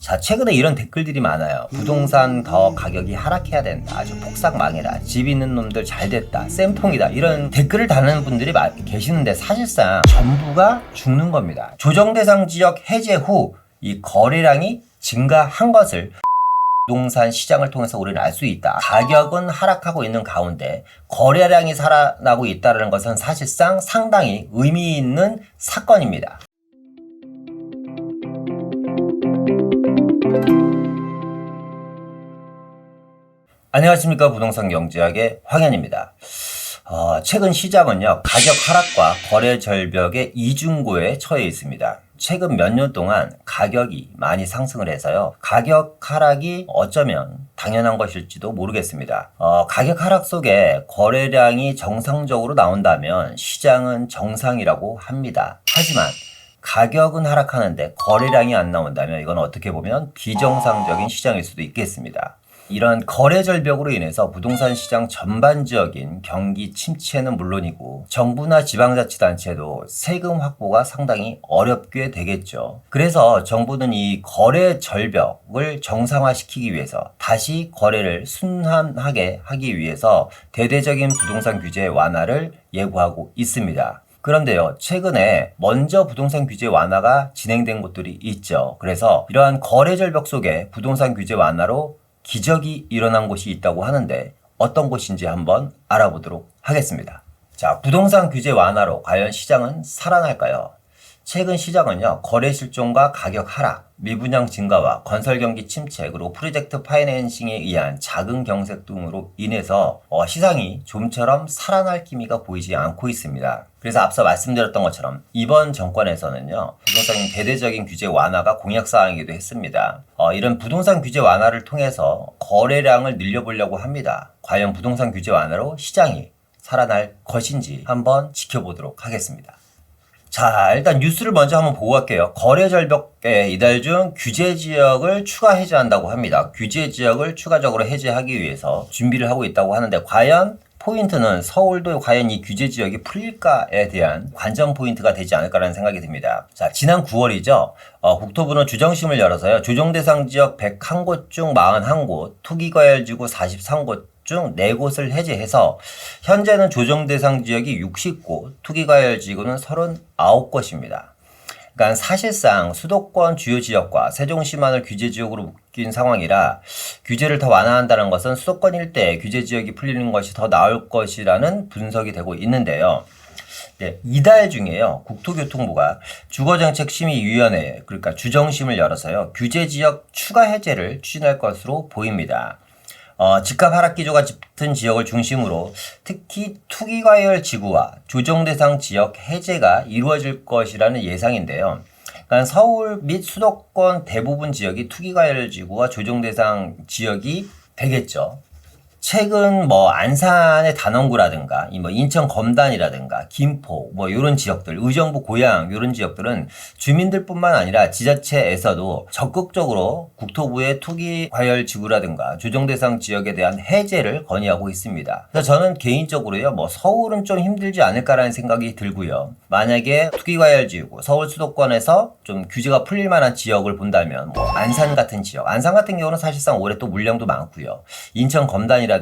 자, 최근에 이런 댓글들이 많아요. 부동산 더 가격이 하락해야 된다. 아주 폭삭 망해라. 집 있는 놈들 잘 됐다. 쌤통이다. 이런 댓글을 다는 분들이 계시는데 사실상 전부가 죽는 겁니다. 조정 대상 지역 해제 후 이 거래량이 증가한 것을 부동산 시장을 통해서 우리는 알 수 있다. 가격은 하락하고 있는 가운데 거래량이 살아나고 있다는 것은 사실상 상당히 의미 있는 사건입니다. 안녕하십니까. 부동산 경제학의 황현입니다. 최근 시장은요, 가격 하락과 거래 절벽의 이중고에 처해 있습니다. 최근 몇 년 동안 가격이 많이 상승을 해서요, 가격 하락이 어쩌면 당연한 것일지도 모르겠습니다. 가격 하락 속에 거래량이 정상적으로 나온다면 시장은 정상이라고 합니다. 하지만 가격은 하락하는데 거래량이 안 나온다면 이건 어떻게 보면 비정상적인 시장일 수도 있겠습니다. 이런 거래 절벽으로 인해서 부동산 시장 전반적인 경기 침체는 물론이고 정부나 지방자치단체도 세금 확보가 상당히 어렵게 되겠죠. 그래서 정부는 이 거래 절벽을 정상화시키기 위해서 다시 거래를 순환하게 하기 위해서 대대적인 부동산 규제 완화를 예고하고 있습니다. 그런데요, 최근에 먼저 부동산 규제 완화가 진행된 곳들이 있죠. 그래서 이러한 거래 절벽 속에 부동산 규제 완화로 기적이 일어난 곳이 있다고 하는데 어떤 곳인지 한번 알아보도록 하겠습니다. 자, 부동산 규제 완화로 과연 시장은 살아날까요? 최근 시장은요, 거래 실종과 가격 하락, 미분양 증가와 건설 경기 침체, 그리고 프로젝트 파이낸싱에 의한 자금 경색 등으로 인해서 시장이 좀처럼 살아날 기미가 보이지 않고 있습니다. 그래서 앞서 말씀드렸던 것처럼 이번 정권에서는요, 부동산 대대적인 규제 완화가 공약사항이기도 했습니다. 이런 부동산 규제 완화를 통해서 거래량을 늘려보려고 합니다. 과연 부동산 규제 완화로 시장이 살아날 것인지 한번 지켜보도록 하겠습니다. 자, 일단 뉴스를 먼저 한번 보고 갈게요. 거래 절벽에 이달 중 규제 지역을 추가 해제한다고 합니다. 규제 지역을 추가적으로 해제하기 위해서 준비를 하고 있다고 하는데 과연 포인트는 서울도 과연 이 규제 지역이 풀릴까에 대한 관전 포인트가 되지 않을까라는 생각이 듭니다. 자, 지난 9월이죠. 국토부는 주정심을 열어서요, 조정 대상 지역 101곳 중 41곳, 투기과열지구 43곳 중 4곳을 해제해서 현재는 조정 대상 지역이 60곳, 투기과열지구는 39곳입니다. 그러니까 사실상 수도권 주요 지역과 세종시만을 규제 지역으로 묶인 상황이라 규제를 더 완화한다는 것은 수도권 일대에 규제 지역이 풀리는 것이 더 나을 것이라는 분석이 되고 있는데요. 네, 이달 중에요, 국토교통부가 주거정책심의위원회, 그러니까 주정심을 열어서요, 규제 지역 추가 해제를 추진할 것으로 보입니다. 집값 하락 기조가 짙은 지역을 중심으로 특히 투기과열 지구와 조정 대상 지역 해제가 이루어질 것이라는 예상인데요. 그러니까 서울 및 수도권 대부분 지역이 투기과열 지구와 조정 대상 지역이 되겠죠. 최근 안산의 단원구라든가 인천 검단이라든가 김포 요런 지역들, 의정부 고양 요런 지역들은 주민들뿐만 아니라 지자체에서도 적극적으로 국토부의 투기 과열 지구라든가 조정 대상 지역에 대한 해제를 건의하고 있습니다. 그래서 저는 개인적으로요, 서울은 좀 힘들지 않을까라는 생각이 들고요. 만약에 투기 과열 지구, 서울 수도권에서 좀 규제가 풀릴 만한 지역을 본다면 안산 같은 지역, 안산 같은 경우는 사실상 올해 또 물량도 많고요. 인천 검단이라든가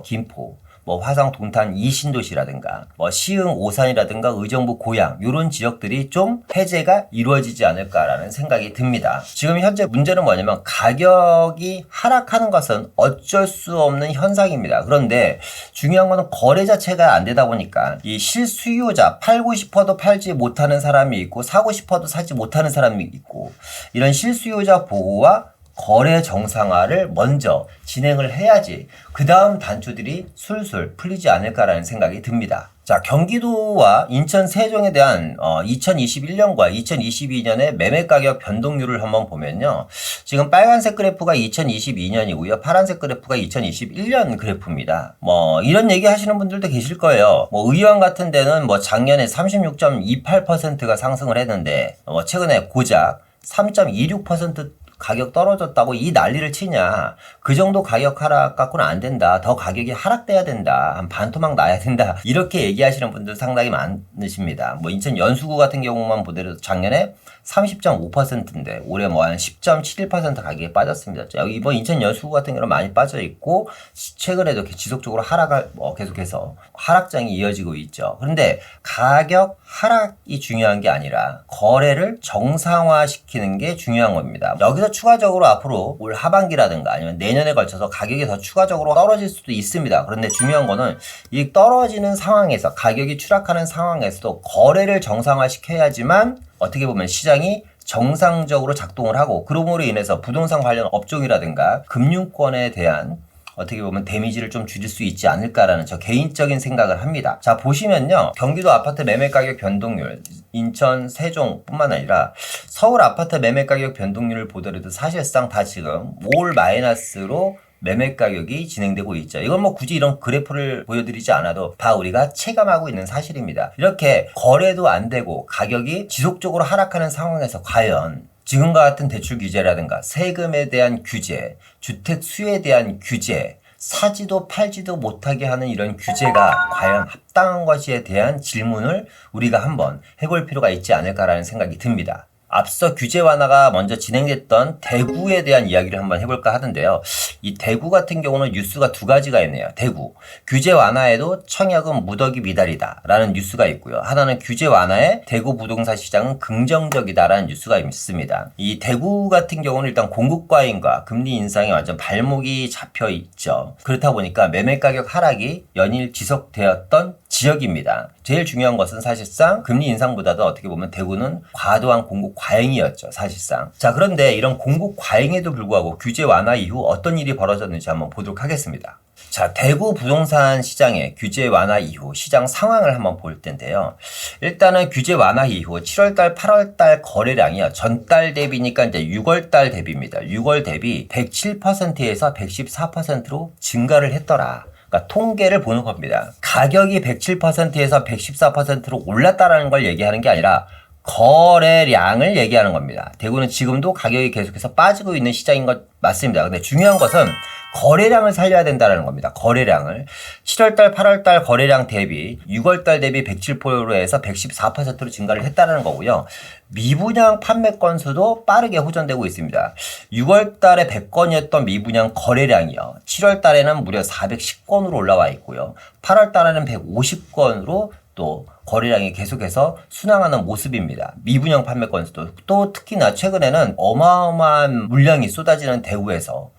김포, 화성 동탄 이신도시라든가 시흥 오산이라든가 의정부 고양 이런 지역들이 좀 해제가 이루어지지 않을까라는 생각이 듭니다. 지금 현재 문제는 뭐냐면 가격이 하락하는 것은 어쩔 수 없는 현상입니다. 그런데 중요한 거는 거래 자체가 안 되다 보니까 이 실수요자, 팔고 싶어도 팔지 못하는 사람이 있고 사고 싶어도 사지 못하는 사람이 있고, 이런 실수요자 보호와 거래 정상화를 먼저 진행을 해야지 그 다음 단추들이 술술 풀리지 않을까라는 생각이 듭니다. 자, 경기도와 인천 세종에 대한 2021년과 2022년의 매매가격 변동률을 한번 보면요, 지금 빨간색 그래프가 2022년이고요 파란색 그래프가 2021년 그래프입니다. 이런 얘기 하시는 분들도 계실 거예요. 의왕 같은 데는 작년에 36.28%가 상승을 했는데 최근에 고작 3.26% 가격 떨어졌다고 이 난리를 치냐. 그 정도 가격 하락 갖고는 안 된다. 더 가격이 하락돼야 된다. 한 반토막 나야 된다. 이렇게 얘기하시는 분들 상당히 많으십니다. 뭐 인천 연수구 같은 경우만 보더라도 작년에 30.5%인데 올해 뭐 한 10.71% 가격이 빠졌습니다. 여기 뭐 인천 연수구 같은 경우는 많이 빠져 있고 최근에도 지속적으로 하락을 계속해서 하락장이 이어지고 있죠. 그런데 가격 하락이 중요한 게 아니라 거래를 정상화시키는 게 중요한 겁니다. 여기서 추가적으로 앞으로 올 하반기라든가 아니면 내년에 걸쳐서 가격이 더 추가적으로 떨어질 수도 있습니다. 그런데 중요한 거는 이 떨어지는 상황에서 가격이 추락하는 상황에서도 거래를 정상화시켜야지만 어떻게 보면 시장이 정상적으로 작동을 하고 그럼으로 인해서 부동산 관련 업종이라든가 금융권에 대한 어떻게 보면 데미지를 좀 줄일 수 있지 않을까라는 저 개인적인 생각을 합니다. 자, 보시면요. 경기도 아파트 매매 가격 변동률, 인천, 세종뿐만 아니라 서울 아파트 매매 가격 변동률을 보더라도 사실상 다 지금 올 마이너스로 매매 가격이 진행되고 있죠. 이건 뭐 굳이 이런 그래프를 보여드리지 않아도 다 우리가 체감하고 있는 사실입니다. 이렇게 거래도 안 되고 가격이 지속적으로 하락하는 상황에서 과연 지금과 같은 대출 규제라든가 세금에 대한 규제, 주택 수에 대한 규제, 사지도 팔지도 못하게 하는 이런 규제가 과연 합당한 것에 대한 질문을 우리가 한번 해볼 필요가 있지 않을까라는 생각이 듭니다. 앞서 규제 완화가 먼저 진행됐던 대구에 대한 이야기를 한번 해볼까 하던데요. 이 대구 같은 경우는 뉴스가 두 가지가 있네요. 대구. 규제 완화에도 청약은 무더기 미달이다 라는 뉴스가 있고요. 하나는 규제 완화에 대구 부동산 시장은 긍정적이다 라는 뉴스가 있습니다. 이 대구 같은 경우는 일단 공급 과잉과 금리 인상에 완전 발목이 잡혀 있죠. 그렇다 보니까 매매 가격 하락이 연일 지속되었던 지역입니다. 제일 중요한 것은 사실상 금리 인상보다도 어떻게 보면 대구는 과도한 공급 과잉이었죠. 사실상. 자, 그런데 이런 공급 과잉에도 불구하고 규제 완화 이후 어떤 일이 벌어졌는지 한번 보도록 하겠습니다. 자, 대구 부동산 시장의 규제 완화 이후 시장 상황을 한번 볼 텐데요. 일단은 규제 완화 이후 7월달, 8월달 거래량이요. 전달 대비니까 이제 6월달 대비입니다. 6월 대비 107%에서 114%로 증가를 했더라. 그러니까 통계를 보는 겁니다. 가격이 107%에서 114%로 올랐다라는 걸 얘기하는 게 아니라 거래량을 얘기하는 겁니다. 대구는 지금도 가격이 계속해서 빠지고 있는 시장인 것 맞습니다. 근데 중요한 것은 거래량을 살려야 된다는 겁니다. 거래량을. 7월달, 8월달 거래량 대비 6월달 대비 107%에서 114%로 증가를 했다는 거고요. 미분양 판매 건수도 빠르게 호전되고 있습니다. 6월달에 100건이었던 미분양 거래량이요. 7월달에는 무려 410건으로 올라와 있고요. 8월달에는 150건으로 또 거래량이 계속해서 순항하는 모습입니다. 미분양 판매 건수도 또 특히나 최근에는 어마어마한 물량이 쏟아지는 대구에서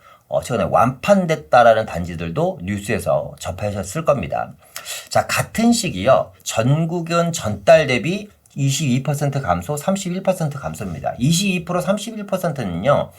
최근에 완판됐다라는 단지들도 뉴스에서 접하셨을 겁니다. 자, 같은 시기요. 전국은 전달 대비 22% 감소, 31% 감소입니다. 22%, 31%는요,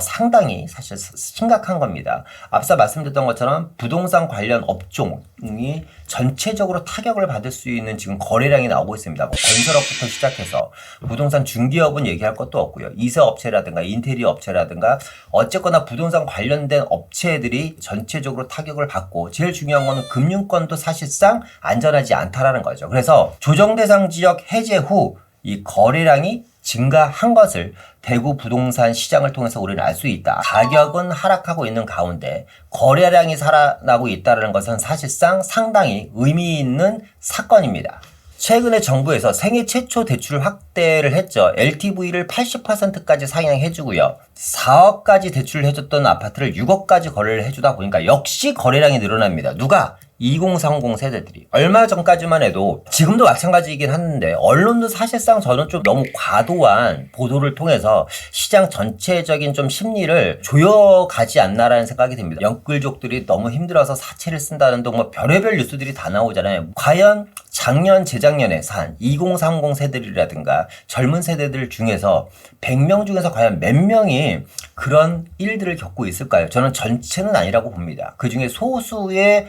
상당히 사실 심각한 겁니다. 앞서 말씀드렸던 것처럼 부동산 관련 업종이 전체적으로 타격을 받을 수 있는 지금 거래량이 나오고 있습니다. 뭐 건설업부터 시작해서 부동산 중개업은 얘기할 것도 없고요. 이사업체라든가 인테리어 업체라든가 어쨌거나 부동산 관련된 업체들이 전체적으로 타격을 받고 제일 중요한 거는 금융권도 사실상 안전하지 않다라는 거죠. 그래서 조정대상 지역 해제 후 이 거래량이 증가한 것을 대구 부동산 시장을 통해서 우리는 알 수 있다. 가격은 하락하고 있는 가운데 거래량이 살아나고 있다는 것은 사실상 상당히 의미 있는 사건입니다. 최근에 정부에서 생애 최초 대출 확대를 했죠. LTV를 80%까지 상향해주고요. 4억까지 대출을 해줬던 아파트를 6억까지 거래를 해주다 보니까 역시 거래량이 늘어납니다. 누가? 2030 세대들이. 얼마 전까지만 해도 지금도 마찬가지이긴 하는데 언론도 사실상 저는 좀 너무 과도한 보도를 통해서 시장 전체적인 좀 심리를 조여가지 않나라는 생각이 듭니다. 영끌족들이 너무 힘들어서 사채를 쓴다는 등 뭐 별의별 뉴스들이 다 나오잖아요. 과연 작년, 재작년에 산 2030 세대들이라든가 젊은 세대들 중에서 100명 중에서 과연 몇 명이 그런 일들을 겪고 있을까요? 저는 전체는 아니라고 봅니다. 그 중에 소수의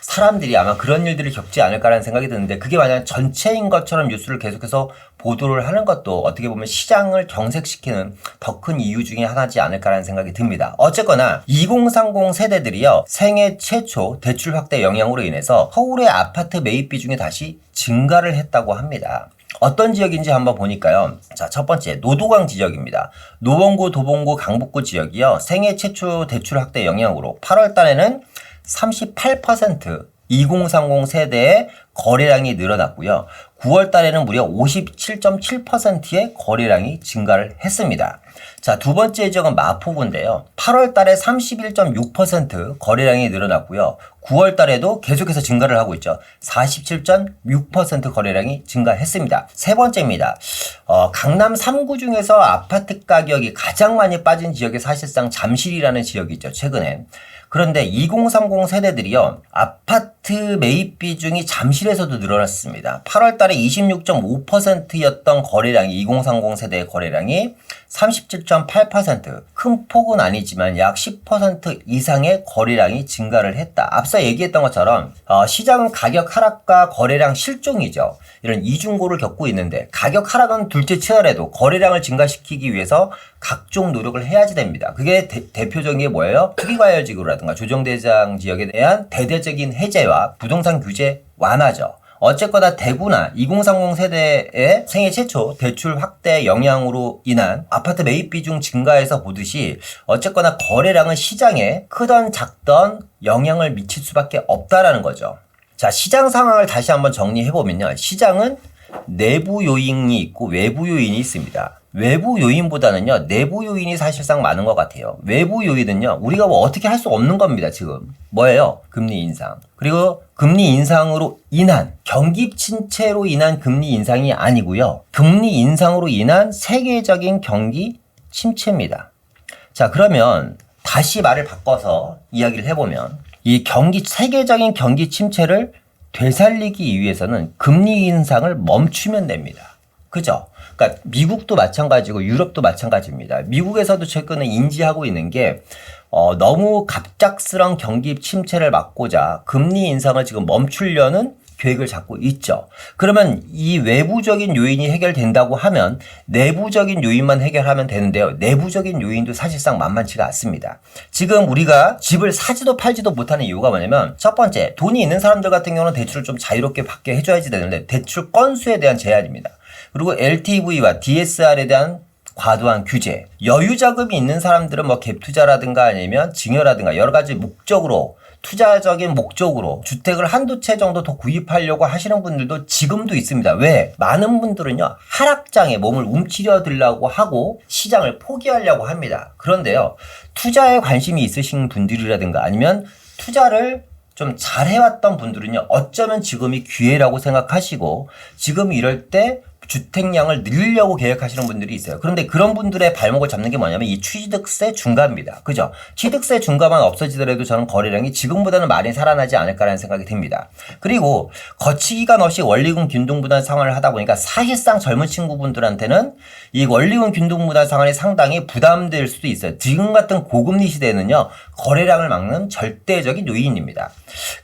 사람들이 아마 그런 일들을 겪지 않을까라는 생각이 드는데 그게 만약 전체인 것처럼 뉴스를 계속해서 보도를 하는 것도 어떻게 보면 시장을 경색시키는 더 큰 이유 중에 하나지 않을까라는 생각이 듭니다. 어쨌거나 2030 세대들이요. 생애 최초 대출 확대 영향으로 인해서 서울의 아파트 매입 비중이 다시 증가를 했다고 합니다. 어떤 지역인지 한번 보니까요. 자, 첫 번째 노도강 지역입니다. 노원구, 도봉구, 강북구 지역이요. 생애 최초 대출 확대 영향으로 8월 달에는 38% 2030 세대의 거래량이 늘어났고요. 9월 달에는 무려 57.7%의 거래량이 증가를 했습니다. 자, 두 번째 지역은 마포구인데요. 8월 달에 31.6% 거래량이 늘어났고요. 9월 달에도 계속해서 증가를 하고 있죠. 47.6% 거래량이 증가했습니다. 세 번째입니다. 강남 3구 중에서 아파트 가격이 가장 많이 빠진 지역이 사실상 잠실이라는 지역이 있죠. 최근에. 그런데 2030 세대들이요. 아파트 매입 비중이 잠실에서도 늘어났습니다. 8월 달에 26.5%였던 거래량이 2030 세대의 거래량이 37.8%, 큰 폭은 아니지만 약 10% 이상의 거래량이 증가를 했다. 앞서 얘기했던 것처럼 시장은 가격 하락과 거래량 실종이죠. 이런 이중고를 겪고 있는데 가격 하락은 둘째 치더라도 거래량을 증가시키기 위해서 각종 노력을 해야지 됩니다. 그게 대표적인 게 뭐예요? 투기과열지구라든가 조정대상 지역에 대한 대대적인 해제와 부동산 규제 완화죠. 어쨌거나 대구나 2030 세대의 생애 최초 대출 확대 영향으로 인한 아파트 매입 비중 증가에서 보듯이 어쨌거나 거래량은 시장에 크던 작던 영향을 미칠 수밖에 없다라는 거죠. 자, 시장 상황을 다시 한번 정리해보면요. 시장은 내부 요인이 있고 외부 요인이 있습니다. 외부 요인보다는요, 내부 요인이 사실상 많은 것 같아요. 외부 요인은요, 우리가 뭐 어떻게 할 수 없는 겁니다, 지금. 뭐예요? 금리 인상. 그리고 금리 인상으로 인한, 경기 침체로 인한 금리 인상이 아니고요. 금리 인상으로 인한 세계적인 경기 침체입니다. 자, 그러면 다시 말을 바꿔서 이야기를 해보면, 이 세계적인 경기 침체를 되살리기 위해서는 금리 인상을 멈추면 됩니다. 그죠? 그러니까 미국도 마찬가지고 유럽도 마찬가지입니다. 미국에서도 최근에 인지하고 있는 게 너무 갑작스러운 경기 침체를 막고자 금리 인상을 지금 멈추려는 계획을 잡고 있죠. 그러면 이 외부적인 요인이 해결된다고 하면 내부적인 요인만 해결하면 되는데요. 내부적인 요인도 사실상 만만치가 않습니다. 지금 우리가 집을 사지도 팔지도 못하는 이유가 뭐냐면 첫 번째, 돈이 있는 사람들 같은 경우는 대출을 좀 자유롭게 받게 해줘야지 되는데 대출 건수에 대한 제한입니다. 그리고 LTV와 DSR에 대한 과도한 규제, 여유 자금이 있는 사람들은 뭐 갭 투자라든가 아니면 증여라든가 여러 가지 목적으로 투자적인 목적으로 주택을 한두 채 정도 더 구입하려고 하시는 분들도 지금도 있습니다. 왜? 많은 분들은요, 하락장에 몸을 움츠려들려고 하고 시장을 포기하려고 합니다. 그런데요, 투자에 관심이 있으신 분들이라든가 아니면 투자를 좀 잘해왔던 분들은요, 어쩌면 지금이 기회라고 생각하시고 지금 이럴 때 주택량을 늘리려고 계획하시는 분들이 있어요. 그런데 그런 분들의 발목을 잡는 게 뭐냐면 이 취득세 중과입니다. 그죠? 취득세 중과만 없어지더라도 저는 거래량이 지금보다는 많이 살아나지 않을까라는 생각이 듭니다. 그리고 거치기간 없이 원리금 균등분할 상환을 하다 보니까 사실상 젊은 친구분들한테는 이 원리금 균등분할 상환이 상당히 부담될 수도 있어요. 지금 같은 고금리 시대에는요, 거래량을 막는 절대적인 요인입니다.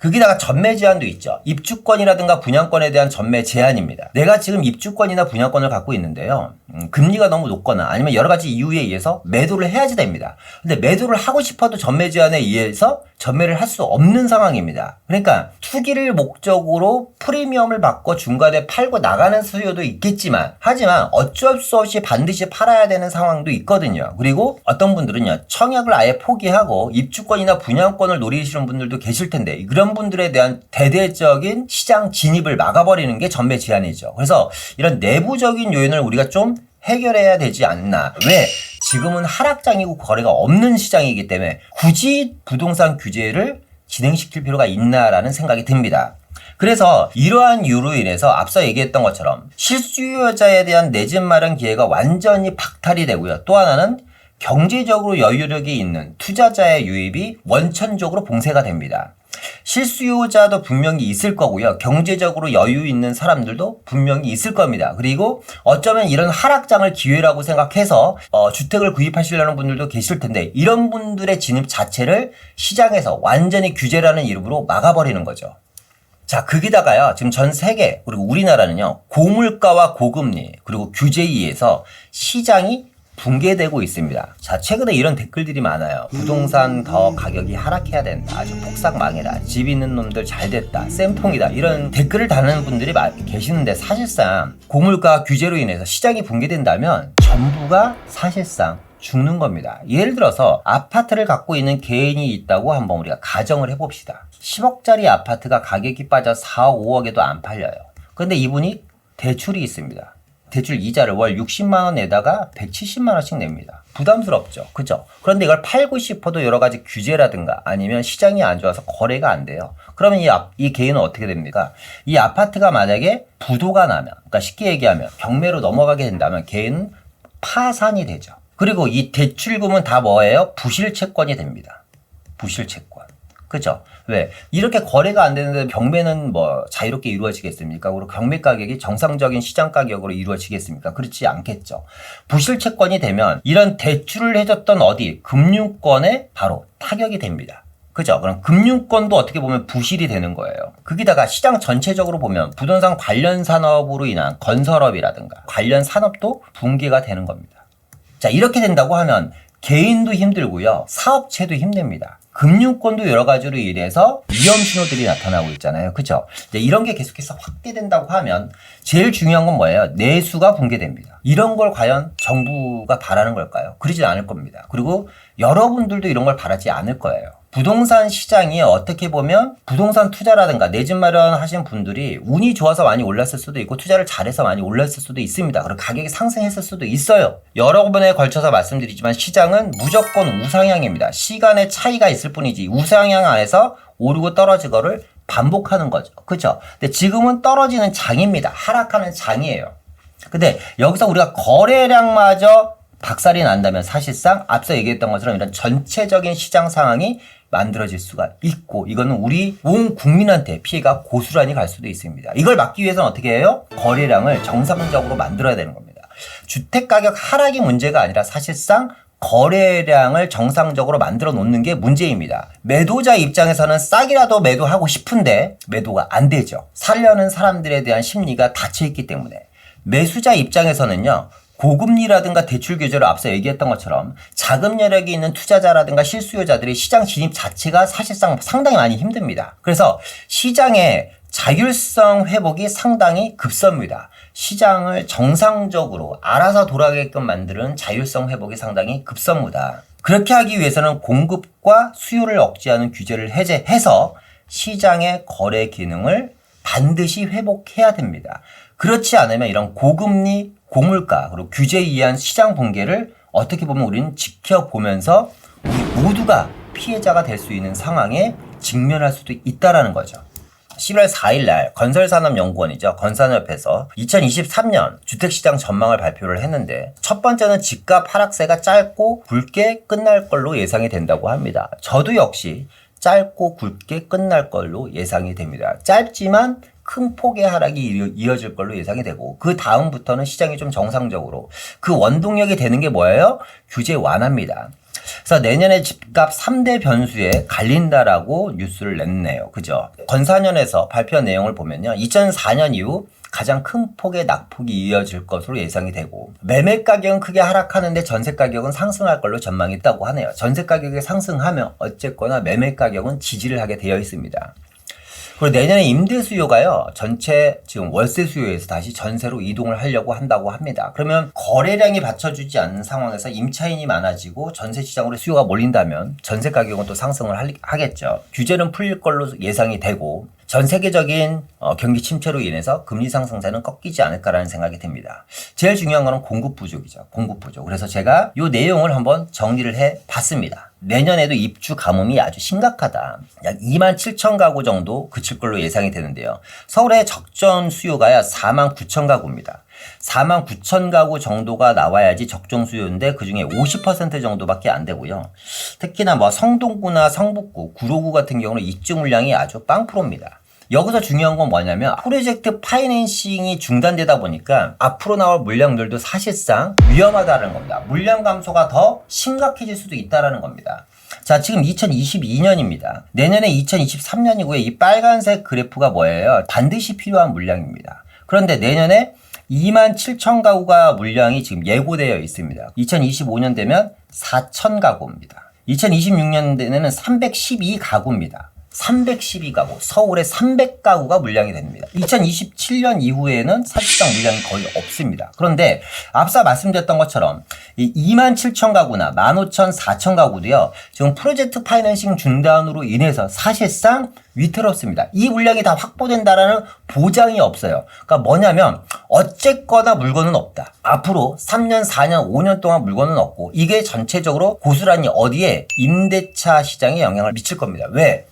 거기다가 전매 제한도 있죠. 입주권이라든가 분양권에 대한 전매 제한입니다. 내가 지금 입주권이나 분양권을 갖고 있는데요, 금리가 너무 높거나 아니면 여러 가지 이유에 의해서 매도를 해야지 됩니다. 근데 매도를 하고 싶어도 전매 제한에 의해서 전매를 할 수 없는 상황입니다. 그러니까 투기를 목적으로 프리미엄을 받고 중간에 팔고 나가는 수요도 있겠지만 하지만 어쩔 수 없이 반드시 팔아야 되는 상황도 있거든요. 그리고 어떤 분들은요, 청약을 아예 포기하고 입주권이나 분양권을 노리시는 분들도 계실 텐데 그런 분들에 대한 대대적인 시장 진입을 막아버리는 게 전매 제한이죠. 그래서 이런 내부적인 요인을 우리가 좀 해결해야 되지 않나. 왜? 지금은 하락장이고 거래가 없는 시장이기 때문에 굳이 부동산 규제를 진행시킬 필요가 있나라는 생각이 듭니다. 그래서 이러한 이유로 인해서 앞서 얘기했던 것처럼 실수요자에 대한 내 집 마련 기회가 완전히 박탈이 되고요. 또 하나는 경제적으로 여유력이 있는 투자자의 유입이 원천적으로 봉쇄가 됩니다. 실수요자도 분명히 있을 거고요. 경제적으로 여유 있는 사람들도 분명히 있을 겁니다. 그리고 어쩌면 이런 하락장을 기회라고 생각해서 주택을 구입하시려는 분들도 계실 텐데 이런 분들의 진입 자체를 시장에서 완전히 규제라는 이름으로 막아버리는 거죠. 자, 거기다가요, 지금 전 세계 그리고 우리나라는요, 고물가와 고금리 그리고 규제에 의해서 시장이 붕괴되고 있습니다. 자, 최근에 이런 댓글들이 많아요. 부동산 더 가격이 하락해야 된다. 아주 폭삭 망해라. 집 있는 놈들 잘 됐다. 쌤통이다. 이런 댓글을 다는 분들이 계시는데 사실상 고물가 규제로 인해서 시장이 붕괴된다면 전부가 사실상 죽는 겁니다. 예를 들어서 아파트를 갖고 있는 개인이 있다고 한번 우리가 가정을 해봅시다. 10억짜리 아파트가 가격이 빠져 4억, 5억에도 안 팔려요. 근데 이분이 대출이 있습니다. 대출 이자를 월 60만 원 내다가 170만 원씩 냅니다. 부담스럽죠. 그죠? 그런데 이걸 팔고 싶어도 여러 가지 규제라든가 아니면 시장이 안 좋아서 거래가 안 돼요. 그러면 이 개인은 어떻게 됩니까? 이 아파트가 만약에 부도가 나면, 그러니까 쉽게 얘기하면 경매로 넘어가게 된다면 개인은 파산이 되죠. 그리고 이 대출금은 다 뭐예요? 부실채권이 됩니다. 부실채권. 그죠? 왜? 이렇게 거래가 안 되는데 경매는 뭐 자유롭게 이루어지겠습니까? 그리고 경매 가격이 정상적인 시장 가격으로 이루어지겠습니까? 그렇지 않겠죠. 부실채권이 되면 이런 대출을 해줬던 금융권에 바로 타격이 됩니다. 그죠? 그럼 금융권도 어떻게 보면 부실이 되는 거예요. 거기다가 시장 전체적으로 보면 부동산 관련 산업으로 인한 건설업이라든가 관련 산업도 붕괴가 되는 겁니다. 자, 이렇게 된다고 하면 개인도 힘들고요. 사업체도 힘듭니다. 금융권도 여러 가지로 인해서 위험 신호들이 나타나고 있잖아요. 그죠? 이런 게 계속해서 확대된다고 하면 제일 중요한 건 뭐예요? 내수가 붕괴됩니다. 이런 걸 과연 정부가 바라는 걸까요? 그러진 않을 겁니다. 그리고 여러분들도 이런 걸 바라지 않을 거예요. 부동산 시장이 어떻게 보면 부동산 투자라든가 내 집 마련하신 분들이 운이 좋아서 많이 올랐을 수도 있고 투자를 잘해서 많이 올랐을 수도 있습니다. 그리고 가격이 상승했을 수도 있어요. 여러 번에 걸쳐서 말씀드리지만 시장은 무조건 우상향입니다. 시간의 차이가 있을 뿐이지 우상향 안에서 오르고 떨어지거를 반복하는 거죠. 그렇죠? 근데 지금은 떨어지는 장입니다. 하락하는 장이에요. 근데 여기서 우리가 거래량마저 박살이 난다면 사실상 앞서 얘기했던 것처럼 이런 전체적인 시장 상황이 만들어질 수가 있고 이거는 우리 온 국민한테 피해가 고스란히 갈 수도 있습니다. 이걸 막기 위해서는 어떻게 해요? 거래량을 정상적으로 만들어야 되는 겁니다. 주택가격 하락이 문제가 아니라 사실상 거래량을 정상적으로 만들어 놓는 게 문제입니다. 매도자 입장에서는 싸게라도 매도하고 싶은데 매도가 안 되죠. 사려는 사람들에 대한 심리가 닫혀있기 때문에. 매수자 입장에서는요. 고금리라든가 대출 규제로 앞서 얘기했던 것처럼 자금 여력이 있는 투자자라든가 실수요자들이 시장 진입 자체가 사실상 상당히 많이 힘듭니다. 그래서 시장의 자율성 회복이 상당히 급섭니다. 시장을 정상적으로 알아서 돌아가게끔 만드는 자율성 회복이 상당히 급섭니다. 그렇게 하기 위해서는 공급과 수요를 억제하는 규제를 해제해서 시장의 거래 기능을 반드시 회복해야 됩니다. 그렇지 않으면 이런 고금리, 고물가, 그리고 규제에 의한 시장 붕괴를 어떻게 보면 우리는 지켜보면서 우리 모두가 피해자가 될 수 있는 상황에 직면할 수도 있다는 거죠. 11월 4일 날 건설산업연구원이죠. 건산협에서 2023년 주택시장 전망을 발표를 했는데 첫 번째는 집값 하락세가 짧고 굵게 끝날 걸로 예상이 된다고 합니다. 저도 역시 짧고 굵게 끝날 걸로 예상이 됩니다. 짧지만 큰 폭의 하락이 이어질 걸로 예상이 되고 그 다음부터는 시장이 좀 정상적으로 그 원동력이 되는 게 뭐예요? 규제 완화입니다. 그래서 내년에 집값 3대 변수에 갈린다라고 뉴스를 냈네요. 그죠? 건산연에서 발표한 내용을 보면요. 2004년 이후 가장 큰 폭의 낙폭이 이어질 것으로 예상이 되고 매매 가격은 크게 하락하는데 전세 가격은 상승할 걸로 전망이 있다고 하네요. 전세 가격이 상승하면 어쨌거나 매매 가격은 지지를 하게 되어 있습니다. 그리고 내년에 임대 수요가요, 전체 지금 월세 수요에서 다시 전세로 이동을 하려고 한다고 합니다. 그러면 거래량이 받쳐주지 않는 상황에서 임차인이 많아지고 전세 시장으로 수요가 몰린다면 전세 가격은 또 상승을 하겠죠. 규제는 풀릴 걸로 예상이 되고 전 세계적인 경기 침체로 인해서 금리 상승세는 꺾이지 않을까라는 생각이 듭니다. 제일 중요한 거는 공급 부족이죠. 공급 부족. 그래서 제가 이 내용을 한번 정리를 해봤습니다. 내년에도 입주 가뭄이 아주 심각하다. 약 2만 7천 가구 정도 그칠 걸로 예상이 되는데요. 서울의 적정 수요가 약 4만 9천 가구입니다. 4만 9천 가구 정도가 나와야지 적정 수요인데 그중에 50% 정도밖에 안 되고요. 특히나 뭐 성동구나 성북구, 구로구 같은 경우는 입주 물량이 아주 빵프로입니다. 여기서 중요한 건 뭐냐면 프로젝트 파이낸싱이 중단되다 보니까 앞으로 나올 물량들도 사실상 위험하다는 겁니다. 물량 감소가 더 심각해질 수도 있다는 겁니다. 자, 지금 2022년입니다. 내년에 2023년이고요. 이 빨간색 그래프가 뭐예요? 반드시 필요한 물량입니다. 그런데 내년에 2만 7천 가구가 물량이 지금 예고되어 있습니다. 2025년 되면 4천 가구입니다. 2026년 에는 312가구입니다. 312가구, 서울에 300가구가 물량이 됩니다. 2027년 이후에는 사실상 물량이 거의 없습니다. 그런데 앞서 말씀드렸던 것처럼 이 2만 7천 가구나 15,000, 4천 가구도요. 지금 프로젝트 파이낸싱 중단으로 인해서 사실상 위태롭습니다. 이 물량이 다 확보된다라는 보장이 없어요. 그러니까 뭐냐면 어쨌거나 물건은 없다. 앞으로 3년, 4년, 5년 동안 물건은 없고 이게 전체적으로 고스란히 어디에 임대차 시장에 영향을 미칠 겁니다. 왜?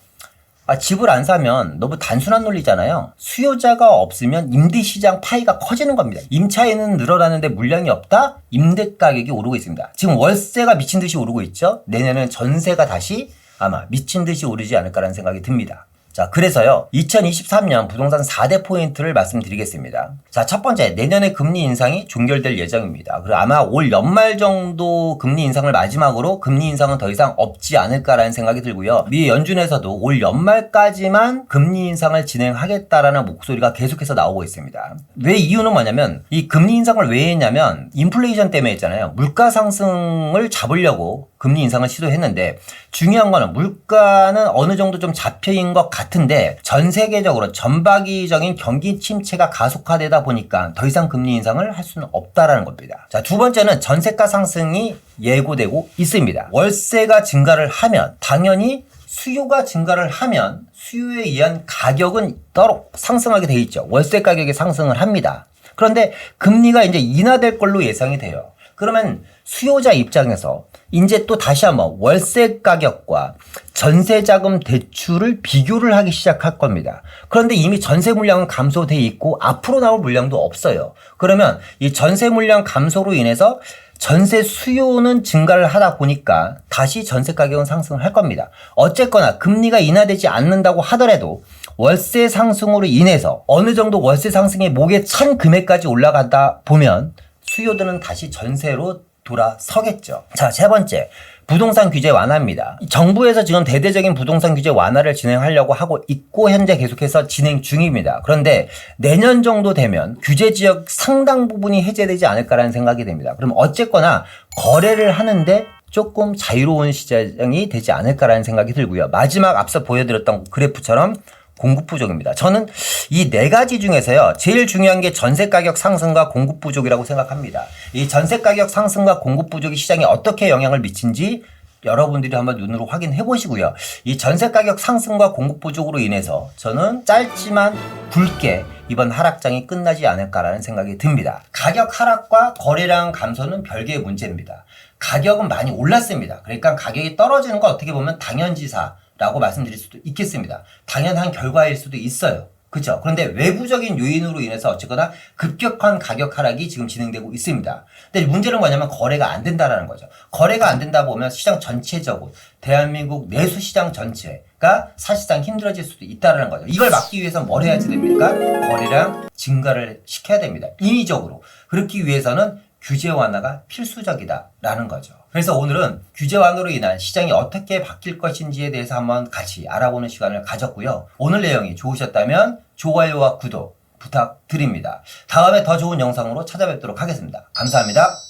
집을 안 사면 너무 단순한 논리잖아요. 수요자가 없으면 임대시장 파이가 커지는 겁니다. 임차인은 늘어나는데 물량이 없다? 임대 가격이 오르고 있습니다. 지금 월세가 미친 듯이 오르고 있죠. 내년에는 전세가 다시 아마 미친 듯이 오르지 않을까라는 생각이 듭니다. 자, 그래서요, 2023년 부동산 4대 포인트를 말씀드리겠습니다. 자, 첫 번째, 내년에 금리 인상이 종결될 예정입니다. 그리고 아마 올 연말 정도 금리 인상을 마지막으로 금리 인상은 더 이상 없지 않을까라는 생각이 들고요. 미 연준에서도 올 연말까지만 금리 인상을 진행하겠다라는 목소리가 계속해서 나오고 있습니다. 왜 이유는 뭐냐면, 이 금리 인상을 왜 했냐면, 인플레이션 때문에 했잖아요. 물가 상승을 잡으려고 금리 인상을 시도했는데, 중요한 거는 물가는 어느 정도 좀 잡혀인 것 같은데 전 세계적으로 전방위적인 경기 침체가 가속화되다 보니까 더 이상 금리 인상을 할 수는 없다라는 겁니다. 자, 두 번째는 전세가 상승이 예고되고 있습니다. 월세가 증가를 하면 당연히 수요가 증가를 하면 수요에 의한 가격은 따로 상승하게 돼 있죠. 월세 가격이 상승을 합니다. 그런데 금리가 이제 인하될 걸로 예상이 돼요. 그러면 수요자 입장에서 이제 또 다시 한번 월세 가격과 전세자금 대출을 비교를 하기 시작할 겁니다. 그런데 이미 전세 물량은 감소돼 있고 앞으로 나올 물량도 없어요. 그러면 이 전세 물량 감소로 인해서 전세 수요는 증가를 하다 보니까 다시 전세 가격은 상승을 할 겁니다. 어쨌거나 금리가 인하되지 않는다고 하더라도 월세 상승으로 인해서 어느 정도 월세 상승의 목에 찬 금액까지 올라가다 보면 수요들은 다시 전세로 돌아서겠죠. 자, 세 번째. 부동산 규제 완화입니다. 정부에서 지금 대대적인 부동산 규제 완화를 진행하려고 하고 있고 현재 계속해서 진행 중입니다. 그런데 내년 정도 되면 규제 지역 상당 부분이 해제되지 않을까라는 생각이 됩니다. 그럼 어쨌거나 거래를 하는데 조금 자유로운 시장이 되지 않을까라는 생각이 들고요. 마지막 앞서 보여드렸던 그래프처럼 공급 부족입니다. 저는 이 네 가지 중에서요, 제일 중요한 게 전세 가격 상승과 공급 부족이라고 생각합니다. 이 전세 가격 상승과 공급 부족이 시장에 어떻게 영향을 미친지 여러분들이 한번 눈으로 확인해 보시고요. 이 전세 가격 상승과 공급 부족으로 인해서 저는 짧지만 굵게 이번 하락장이 끝나지 않을까라는 생각이 듭니다. 가격 하락과 거래량 감소는 별개의 문제입니다. 가격은 많이 올랐습니다. 그러니까 가격이 떨어지는 건 어떻게 보면 당연지사 라고 말씀드릴 수도 있겠습니다. 당연한 결과일 수도 있어요. 그렇죠? 그런데 외부적인 요인으로 인해서 어쨌거나 급격한 가격 하락이 지금 진행되고 있습니다. 근데 문제는 뭐냐면 거래가 안 된다라는 거죠. 거래가 안 된다 보면 시장 전체적으로 대한민국 내수 시장 전체가 사실상 힘들어질 수도 있다라는 거죠. 이걸 막기 위해서 뭘 해야지 됩니까? 거래량 증가를 시켜야 됩니다. 인위적으로. 그렇기 위해서는 규제 완화가 필수적이다라는 거죠. 그래서 오늘은 규제 완화로 인한 시장이 어떻게 바뀔 것인지에 대해서 한번 같이 알아보는 시간을 가졌고요. 오늘 내용이 좋으셨다면 좋아요와 구독 부탁드립니다. 다음에 더 좋은 영상으로 찾아뵙도록 하겠습니다. 감사합니다.